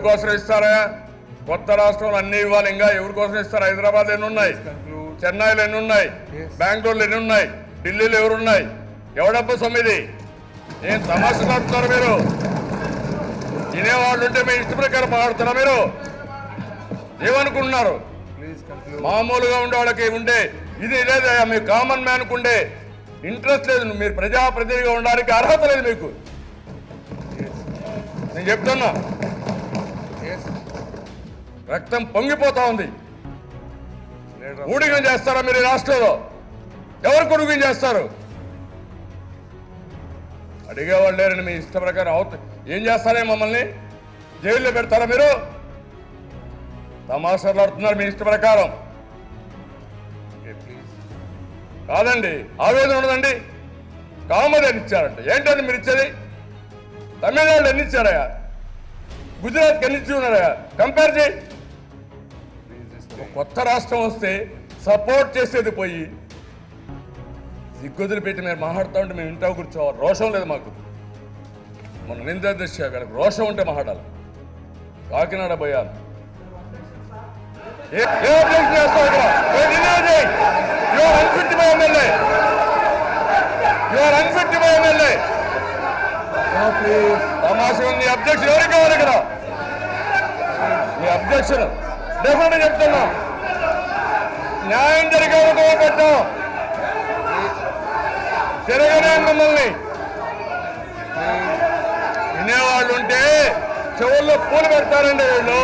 కోసం ఇస్తారా? కొత్త రాష్ట్రంలో అన్ని ఇవ్వాలి. ఇంకా ఎవరి కోసం ఇస్తారు? హైదరాబాద్ ఎన్ని ఉన్నాయి, చెన్నైలో ఎన్ని ఉన్నాయి, బెంగళూరులో ఎన్ని ఉన్నాయి, ఢిల్లీలో ఎవరున్నాయి? ఎవడబ్బ సొమ్మిది? ఏం తమాషలు ఆడుతున్నారు మీరు? తినేవాళ్ళు ఉంటే మీ ఇష్ట ప్రకారం మాట్లాడుతున్నా మీరు? ఏమనుకుంటున్నారు? మామూలుగా ఉండే వాళ్ళకి ఉండే ఇది లేదా? మీ కామన్ మ్యాన్కు ఉండే ఇంట్రెస్ట్ లేదు. మీరు ప్రజాప్రతినిధిగా ఉండడానికి అర్హత లేదు మీకు. నేను చెప్తున్నా, రక్తం పొంగిపోతా ఉంది. ఊడిగం చేస్తారా మీరు ఈ రాష్ట్రంలో? ఎవరు కొడుకుని చేస్తారు? అడిగేవాళ్ళు లేరని మీ ఇష్ట ప్రకారం ఏం చేస్తారే? మమ్మల్ని జైల్లో పెడతారా మీరు? తమాషాలు ఆడుతున్నారు మీ ఇష్ట ప్రకారం. కాదండి, ఆవేదన ఉండదండి. కామది ఎన్ని ఇచ్చారంట? ఏంటండి మీరు ఇచ్చేది? తమిళనాడులో ఎన్ని ఇచ్చారయా? గుజరాత్కి ఎన్ని ఇచ్చి ఉన్నారయా? కంపేర్ చేయి. కొత్త రాష్ట్రం వస్తే సపోర్ట్ చేసేది పోయి సిగ్గుదులు పెట్టి మీరు మాట్లాడుతూ ఉంటే మేము ఇంట్లో కూర్చోవాలి. రోషం లేదు మాకు. మన నిందృష్టి అక్కడికి రోషం ఉంటే మాట్లాడాలి. కాకినాడ పోయాను. తమాషా అబ్జెక్షన్ ఎవరికి కావాలి కదా? మీ అబ్జెక్షన్ డెఫినెట్ చెప్తున్నా. న్యాయం జరిగే పెట్టాం. తిరగనే మిమ్మల్ని వినేవాళ్ళు ఉంటే చెవుల్లో పూలు పెడతారండి వీళ్ళు.